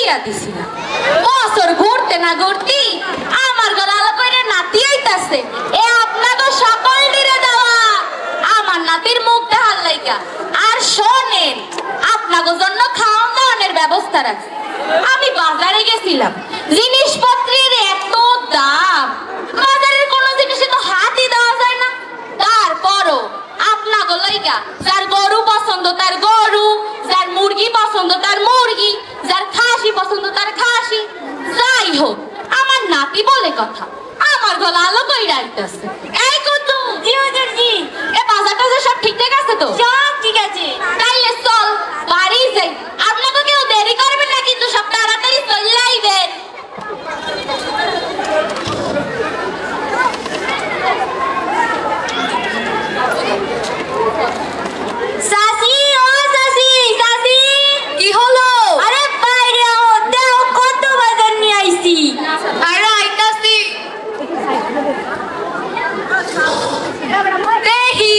বিয়া দিছিলাম। বছর ঘুরতে না ঘুরতে আমার গলা আলো করে নাতি আইতাছে। এ আপনাদের সকল দিরে দেওয়া আমার নাতির মুখ দেখার লাইগা। আর শোনেন, আপনাদের জন্য খাওয়া দাওয়ার ব্যবস্থা আছে। আমি বাজারে গেছিলাম, জিনিসপত্রের এত দাম, বাজারের কোনো জিনিসে তো হাতই দেওয়া যায় না। তারপরও আপনাদের লাইগা যার গরু পছন্দ তার গরু, যার মুরগি পছন্দ তার মুরগি, যার খাসি পছন্দ তার খাসি। যাই হোক, আমার নাতি বলে কথা, আমার গলা আলো কইরা আইতাছে। এই কুতু, জি হুজুর জি, এ বাজারটা যে সব ঠিকঠাক আছে তো? সব ঠিক আছে। তাইলে চল বাড়ি যাই। আপনাকে কেউ দেরি করবেন না কিন্তু, সব তাড়াতাড়ি চলে আইবেন। সাসি, ও সাসি, সাসি, কি হলো? আরে বাইরে আও, দাও কত বাজার নিয়ে আইছি। আরে আইতাছি। দেহি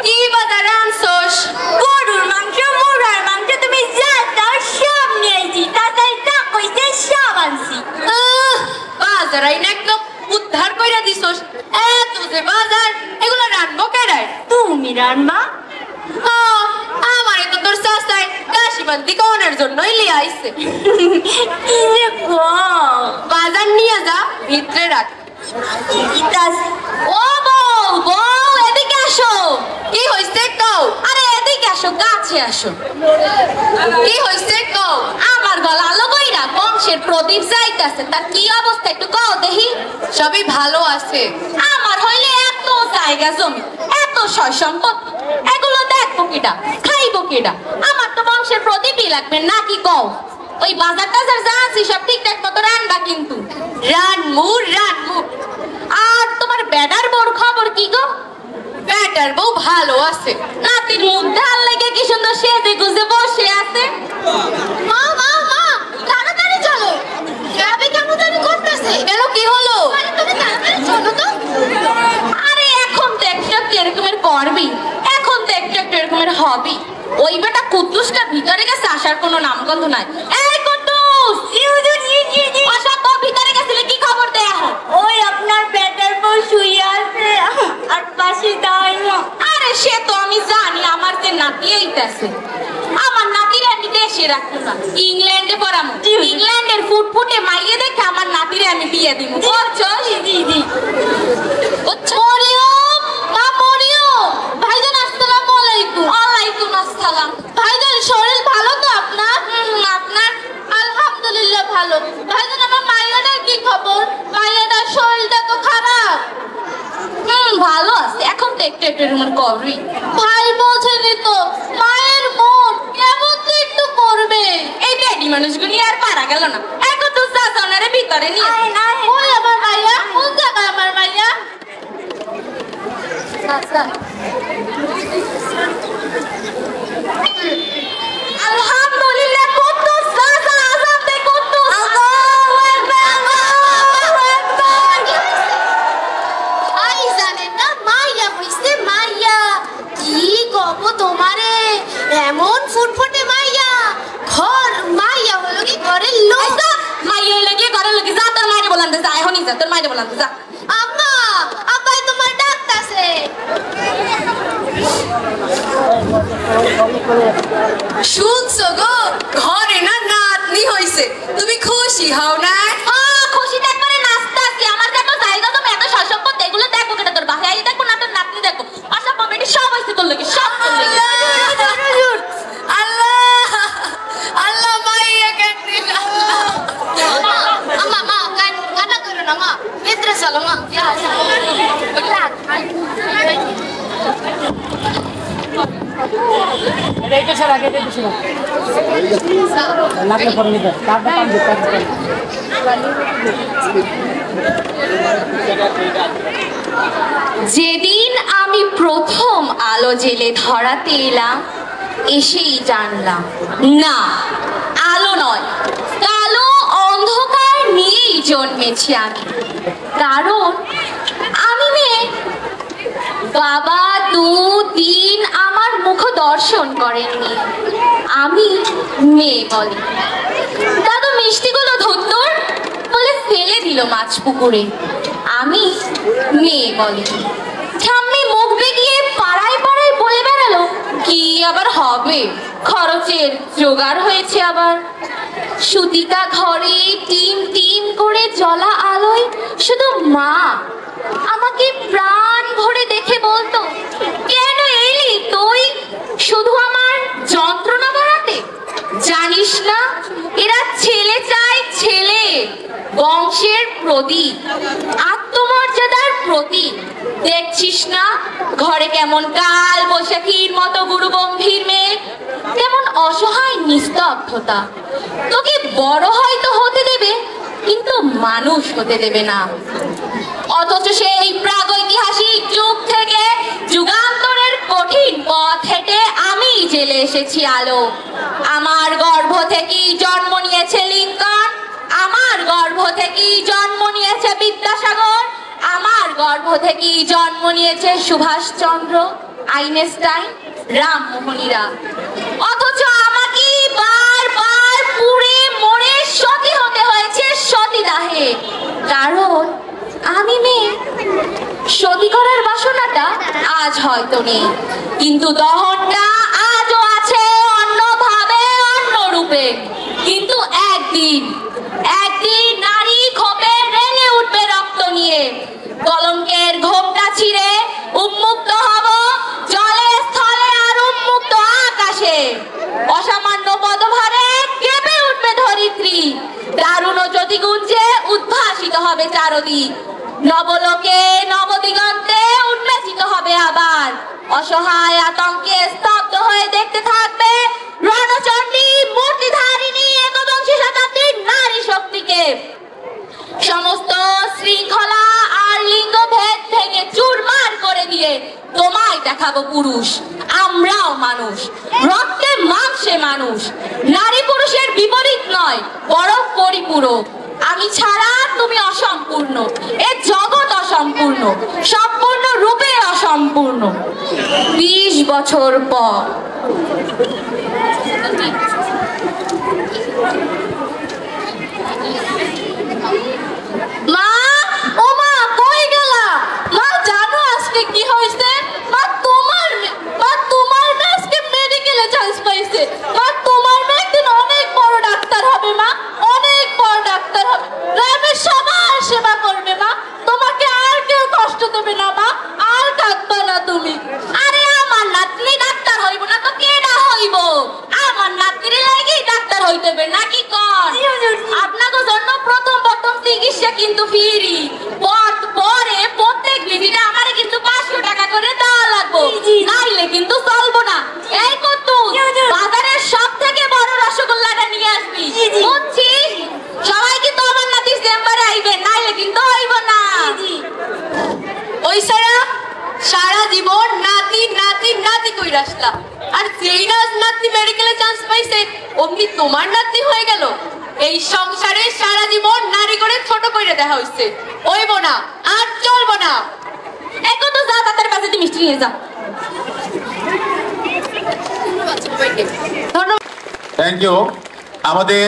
কি বাজার আনছস? গরুর মাংস, মুরগার মাংস, তুমি যা তার সব নিয়ে আইছি। তাতাই তা কইতে সব আনছি। বাজার আইনা একদম উদ্ধার কইরা দিছস। এত যে বাজার, এগুলো রানবো কেডায়? তুমি রানবা? আমারে তো তোর চাচাই কাশিবান্তি কোনের জন্যই লিয়ে আইছে। কি যে গো, বাজার নিয়ে যা, ভিতরে রাখ। ও বউ, বউ এদিকে আসো। কি হইছে কও? আরে এদিকে আসো, কাছে আসো। কি হইছে কও? আমার গলা আলো কইরা বংশের প্রদীপ যাইতাছে, তার কি অবস্থা একটু কও দেখি। সবই ভালো আছে। আমার হইলে এত জায়গা জমি, এত সয় সম্পদ, এগুলো দেখবো কিডা, খাইবো কিডা? আমার তো বংশের প্রদীপই লাগবে নাকি কও? ওই বাজার টাজার যা আছি সব ঠিকঠাক মতো রান্না কিন্তু। রানমু রানমু। আর তোমার বেটার বউর খবর কি গো? বেটার বউ ভালো আছে। নাতির মুখ ঢাল লেগে কি সুন্দর সেজে গুজে বসে আছে। মা মা মা, তাড়াতাড়ি চলো। যাবে কেমন জানি করতেছে। কেন কি হলো? আরে তুমি তাড়াতাড়ি চলো তো। আরে এখন তো একটু এরকমের করবি, এখন তো একটু এরকমের হবি। ওই বেটা কুদ্দুসটা ভিতরে গেছে, আসার কোনো নামগন্ধ নাই। এই কুদ্দুস, জি হুজুর জি জি জি। আশা তো ভিতরে গেছিলে, কি খবর দে এখন? ওই আপনার বেটার বউ শুয়ে আছে আর পাশে দাঁড়ায় না। আরে সে তো আমি জানি, আমার যে নাতি আইতাছে। আমার নাতির আমি দেশে রাখবো না, ইংল্যান্ডে পড়াবো। ইংল্যান্ডের ফুটফুটে মাইয়ে দেখে আমার নাতিরে আমি বিয়ে দিব। বলছো? জি জি জি। মরিয়ম, মা মরিয়ম। ভাইজান আসসালামু আলাইকুম। ওয়ালাইকুম আসসালাম। ভাইজান শরীর ভালো তো আপনার? আপনার? আলহামদুলিল্লাহ ভালো। ভাইজান আমার মাইয়াটার কি খবর? মাইয়াটার শরীরটা তো খারাপ। ভালো আছে, এখন তো একটু এরকম করবি। ভাই বোঝেনি তো, মায়ের মন কেমন তো একটু করবে। এই বেডি মানুষগুলি আর পারা গেল না। এখন তো চাচানারে ভিতরে নিয়ে ওই আমার মাইয়া, কোন জায়গায় আমার মাইয়া? আলহামদুলিল্লাহ, কত চাচা আযাব দে, কত আল্লাহু আকবার, আল্লাহু আকবার। আই জানেন না, মাইয়া হইছে মাইয়া। কি কব তোমারে, এমন ফুটফুটে মাইয়া। ঘর মাইয়া হলো কি ঘরের লোক। মাইয়া হলো কি ঘরের লোক? যা তোর মাইরে বলান দে, যা এখনই যা, তোর মাইরে বলান দে, যা। আম্মা, আব্বাই তোমার ডাকতাছে। শুনছো গো, ঘরে না নাতনি হইছে, তুমি খুশি হও না? হ্যাঁ, খুশি একবারে নাচতাছি। আমার দেখো জায়গা তো এত সম্পদ, এগুলো দেখো কেন? তোর বাসায় দেখো না, তোর নাতনি দেখো, আশা কমেডি সব হইছে তোর লাগি, সব তোর লাগি। আল্লাহ আল্লাহ, মাইয়া কেন দিল? আম্মা মা, কান্না করো না মা, ভিতরে চলো মা। যেদিন আমি প্রথম আলো জেলে ধরাতে এলাম, এসেই জানলাম না, আলো নয়, কালো অন্ধকার নিয়েই জন্মেছি আমি। কারণ আমি মেয়ে। বাবা 2 দিন আমার মুখ দর্শন করেননি, আমি মেয়ে বলে। দাদু মিষ্টি মাছ পুকুরে, আমি মেয়ে বলে। ঠাম্মি মুখ বেঁকিয়ে পাড়ায় পাড়ায় বলে বেড়ালো, কি আবার হবে, খরচের জোগাড় হয়েছে আবার। সুতিকা ঘরে টিম টিম করে জ্বলা আলোয় শুধু মা আমাকে প্রাণ ভরে দেখে বলতো, কেন এলি তুই শুধু আমার যন্ত্রণা বাড়াতে? জানিস না এরা ছেলে চায় ছেলে, বংশের প্রতীক, আত্মমর্যাদার প্রতীক। দেখছিস না ঘরে কেমন কাল বৈশাখীর মতো গুরু গম্ভীর মেঘ, কেমন অসহায় নিস্তব্ধতা। তোকে বড় হয়তো হতে দেবে, কিন্তু মানুষ হতে দেবে না। অথচ সেই প্রাগৈতিহাসিক যুগ থেকে যুগান্তরের কঠিন পথ হেঁটে আমি জেলে এসেছি আলো। আমার গর্ভ থেকেই জন্ম নিয়েছে লিঙ্কন, আমার গর্ভ থেকেই জন্ম নিয়েছে বিদ্যাসাগর, আমার গর্ভ থেকেই জন্ম নিয়েছে সুভাষচন্দ্র, আইনস্টাইন, রামমোহনীরা। অথচ আমাকে বারবার পুড়ে মরে সতী হতে হয়েছে সতীদাহে, কারণ আমি মেয়ে। সতী করার বাসনাটা আজ হয়তো নেই, কিন্তু দহনটা আজও আছে অন্যভাবে, অন্য রূপে। কিন্তু একদিন একদিন নারী ক্ষোভে রেঙে উঠবে রক্ত নিয়ে। কলঙ্কের ঘোমটা ছিঁড়ে উন্মুক্ত হব জলে স্থলে আর উন্মুক্ত আকাশে। অসামান্য পদভারে কেঁপে উঠবে ধরিত্রী, দারুণ জ্যোতিগুঞ্জে উদ্ভাসিত হবে চারদিক। নবলোকে নবদিগন্তে উন্মেষিত হবে আবার। অসহায় আতঙ্কে স্তব্ধ হয়ে দেখতে থাকবে রণচণ্ডী মূর্তিধারিণী একবিংশ শতাব্দীর নারী শক্তিকে। সমস্ত শৃঙ্খলা আর লিঙ্গ ভেদ ভেঙে চুরমার করে দিয়ে তোমায় দেখাবো পুরুষ, আমরাও মানুষ, রক্তে মাংসে মানুষ। নারী পুরুষের বিপরীত নয়, বরং পরিপূরক। আমি ছাড়া তুমি অসম্পূর্ণ, এ জগৎ অসম্পূর্ণ, সম্পূর্ণ রূপে অসম্পূর্ণ। 20 বছর পর মা, ও মা, কই গেলা? মা জানো আজকে কি হয়েছে? মা তোমার মেয়ে আজকে মেডিকেলে চান্স পাইছে। মা তোমার মেয়ে একদিন অনেক বড় ডাক্তার হবে, মা অনেক বড় ডাক্তার হবে, গ্রামের সবার সেবা করবে। মা তোমাকে আর কেউ কষ্ট দেবে না, মা আর কাঁদবা না তুমি। আরে আমার নাতনি ডাক্তার হইব না তো কেডা হইব? আমার নাতনির লাগি ডাক্তার হইতেবে নাকি কর? আপনাকে জন্য প্রথম চিকিৎসা কিন্তু ফ্রি, পরে প্রত্যেক ভিজিটে আমারে কিন্তু 500 টাকা করে দেওয়া লাগবে, নাইলে কিন্তু চলবো না। এই কতু বাজারের সব থেকে বড় রসগোল্লাটা নিয়ে আসবি, বুঝছিস? সবাই কিন্তু আমার নাতির চেম্বারে আইবে, নাইলে কিন্তু হইব না। ওই সারা জীবন নাতি নাতি নাতি কইরা আসলাম, আর যেই না নাতি মেডিকেলে চান্স পাইছে অমনি তোমার নাতি হয়ে গেল। এই সংসারে সারা জীবন নারী করে ছোট করে দেখা হইছে, হইব না আর চলবো না। এখন তো যা তাদের কাছে মিষ্টি নিয়ে যা। থ্যাংক ইউ আমাদের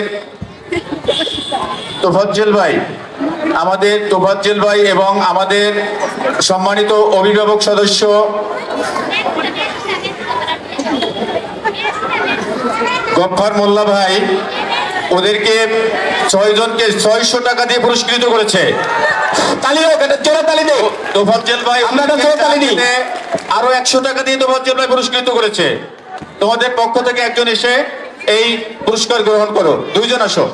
তোফাজ্জল ভাই এবং আমাদের সম্মানিত অভিভাবক সদস্য গফফার মোল্লা ভাই, ওদেরকে 6 জনকে 600 টাকা দিয়ে পুরস্কৃত করেছে। তালি হোক, এটা জোরে তালি দাও। তোফাজ্জল ভাই আরো 100 টাকা দিয়ে তোফাজ্জল ভাই পুরস্কৃত করেছে। তোমাদের পক্ষ থেকে একজন এসে এই পুরস্কার গ্রহণ করো, 2 জন আসো।